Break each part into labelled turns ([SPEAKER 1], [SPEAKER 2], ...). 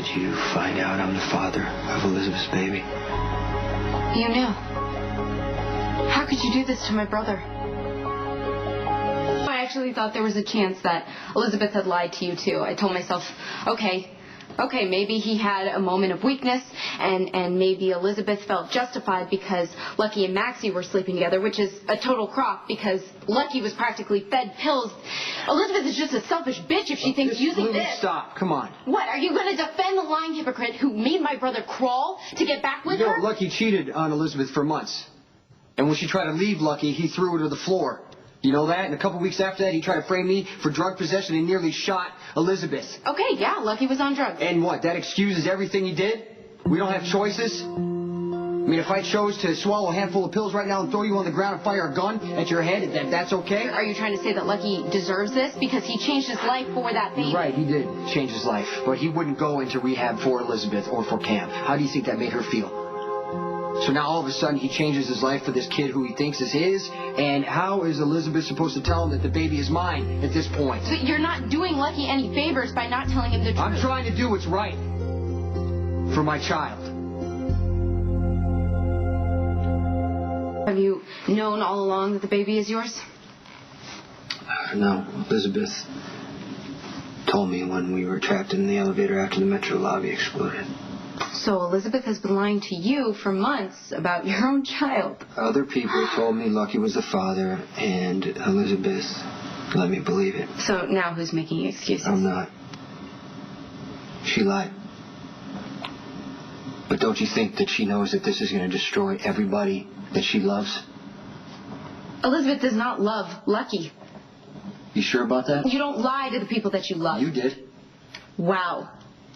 [SPEAKER 1] did you find out I'm the father of Elizabeth's baby?
[SPEAKER 2] You knew. How could you do this to my brother? I actually thought there was a chance that Elizabeth had lied to you too. I told myself, okay, maybe he had a moment of weakness, and maybe Elizabeth felt justified because Lucky and Maxie were sleeping together, which is a total crock because Lucky was practically fed pills. Elizabeth is just a selfish bitch if she thinks using this...
[SPEAKER 1] Stop, come on.
[SPEAKER 2] What, are you going to defend the lying hypocrite who made my brother crawl to get back with her?
[SPEAKER 1] Lucky cheated on Elizabeth for months. And when she tried to leave Lucky, he threw her to the floor. You know that? And a couple weeks after that, he tried to frame me for drug possession and nearly shot Elizabeth.
[SPEAKER 2] Okay, yeah, Lucky was on drugs.
[SPEAKER 1] And what, that excuses everything he did? We don't have choices? I mean, if I chose to swallow a handful of pills right now and throw you on the ground and fire a gun at your head, that's okay?
[SPEAKER 2] Are you trying to say that Lucky deserves this? Because he changed his life for that baby.
[SPEAKER 1] You're right, he did change his life. But he wouldn't go into rehab for Elizabeth or for Cam. How do you think that made her feel? So now all of a sudden he changes his life for this kid who he thinks is his, and how is Elizabeth supposed to tell him that the baby is mine at this point?
[SPEAKER 2] But you're not doing Lucky any favors by not telling him the truth.
[SPEAKER 1] I'm trying to do what's right for my child.
[SPEAKER 2] Have you known all along that the baby is yours?
[SPEAKER 1] No, Elizabeth told me when we were trapped in the elevator after the metro lobby exploded.
[SPEAKER 2] So Elizabeth has been lying to you for months about your own child.
[SPEAKER 1] Other people told me Lucky was the father, and Elizabeth let me believe it.
[SPEAKER 2] So now who's making excuses?
[SPEAKER 1] I'm not. She lied. But don't you think that she knows that this is going to destroy everybody that she loves?
[SPEAKER 2] Elizabeth does not love Lucky.
[SPEAKER 1] You sure about that?
[SPEAKER 2] You don't lie to the people that you love.
[SPEAKER 1] You did.
[SPEAKER 2] Wow.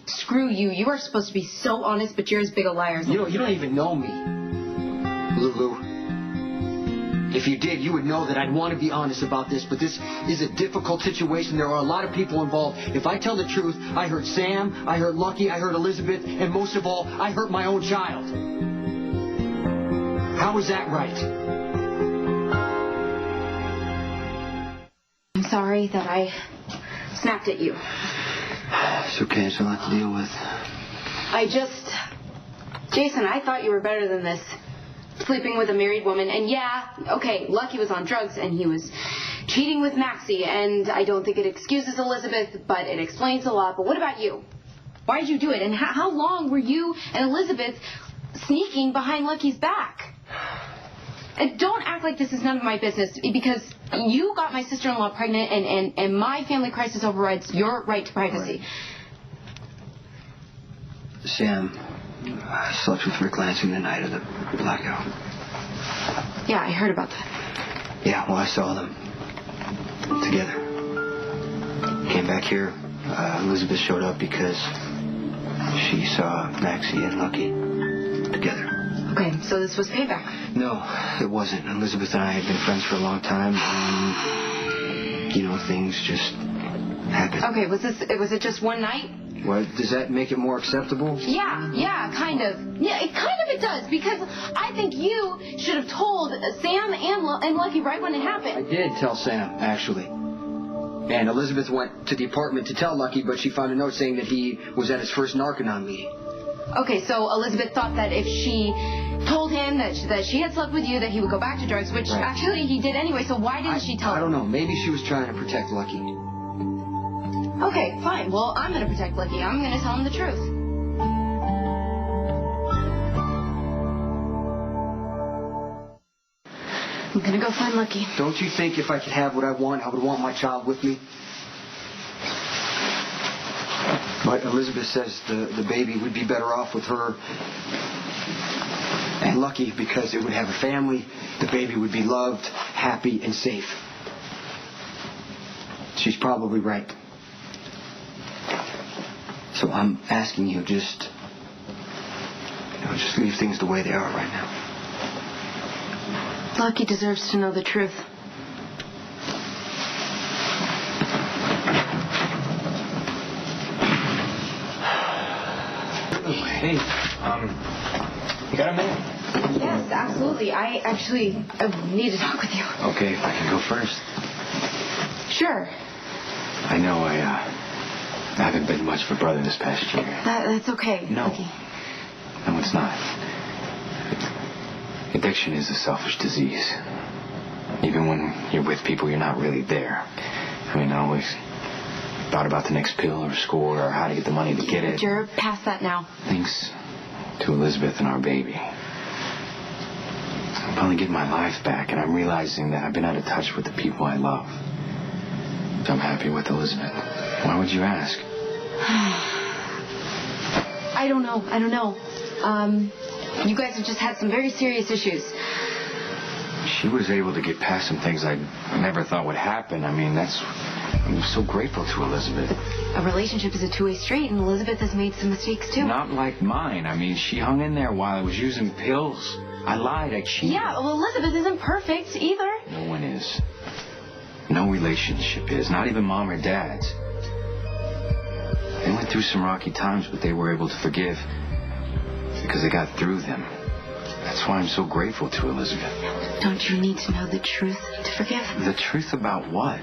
[SPEAKER 2] Screw you. You are supposed to be so honest, but you're as big a liar as
[SPEAKER 1] you don't even know me, Lulu. If you did, you would know that I'd want to be honest about this, but this is a difficult situation. There are a lot of people involved. If I tell the truth, I hurt Sam, I hurt Lucky, I hurt Elizabeth, and most of all, I hurt my own child. How is that right?
[SPEAKER 2] I'm sorry that I snapped at you.
[SPEAKER 1] It's okay, it's a lot to deal with.
[SPEAKER 2] Jason, I thought you were better than this. Sleeping with a married woman, and yeah, okay, Lucky was on drugs, and he was cheating with Maxie, and I don't think it excuses Elizabeth, but it explains a lot. But what about you? Why did you do it? And how long were you and Elizabeth sneaking behind Lucky's back? And don't act like this is none of my business, because you got my sister-in-law pregnant, and my family crisis overrides your right to privacy.
[SPEAKER 1] Right. Sam, I slept with Rick Lansing the night of the blackout.
[SPEAKER 2] Yeah, I heard about that.
[SPEAKER 1] Yeah, well, I saw them together. Came back here. Elizabeth showed up because she saw Maxie and Lucky together.
[SPEAKER 2] Okay, so this was payback.
[SPEAKER 1] No, it wasn't. Elizabeth and I had been friends for a long time, and, things just happened.
[SPEAKER 2] Okay, was it just one night?
[SPEAKER 1] Well, does that make it more acceptable?
[SPEAKER 2] Yeah, kind of. Yeah, it does, because I think you should have told Sam and Lucky right when it happened.
[SPEAKER 1] I did tell Sam, actually. And Elizabeth went to the apartment to tell Lucky, but she found a note saying that he was at his first Narconon meeting.
[SPEAKER 2] Okay, so Elizabeth thought that if she told him that she had slept with you, that he would go back to drugs, which actually he did anyway, so why didn't she tell him?
[SPEAKER 1] I don't know. Maybe she was trying to protect Lucky.
[SPEAKER 2] Okay, fine. Well, I'm going to protect Lucky. I'm going to tell him the truth. I'm going to go find Lucky.
[SPEAKER 1] Don't you think if I could have what I want, I would want my child with me? But Elizabeth says the baby would be better off with her and Lucky because it would have a family. The baby would be loved, happy, and safe. She's probably right. So I'm asking you just leave things the way they are right now.
[SPEAKER 2] Lucky deserves to know the truth.
[SPEAKER 3] Hey, you got a minute?
[SPEAKER 2] Yes, absolutely. I need to talk with you.
[SPEAKER 3] Okay, if I can go first.
[SPEAKER 2] Sure.
[SPEAKER 3] I know I haven't been much of a brother this past year.
[SPEAKER 2] That's okay.
[SPEAKER 3] No.
[SPEAKER 2] Okay.
[SPEAKER 3] No, it's not. Addiction is a selfish disease. Even when you're with people, you're not really there. I mean, I always thought about the next pill or score or how to get the money to get it.
[SPEAKER 2] You're past that now.
[SPEAKER 3] Thanks to Elizabeth and our baby. I'm finally getting my life back, and I'm realizing that I've been out of touch with the people I love. So I'm happy with Elizabeth. Why would you ask?
[SPEAKER 2] I don't know. You guys have just had some very serious issues.
[SPEAKER 3] She was able to get past some things I never thought would happen. I mean, I'm so grateful to Elizabeth.
[SPEAKER 2] A relationship is a two-way street, and Elizabeth has made some mistakes, too.
[SPEAKER 3] Not like mine. I mean, she hung in there while I was using pills. I lied. I cheated.
[SPEAKER 2] Yeah, well, Elizabeth isn't perfect, either.
[SPEAKER 3] No one is. No relationship is. Not even mom or dad's. They went through some rocky times, but they were able to forgive because they got through them. That's why I'm so grateful to Elizabeth.
[SPEAKER 2] Don't you need to know the truth to forgive?
[SPEAKER 3] The truth about what?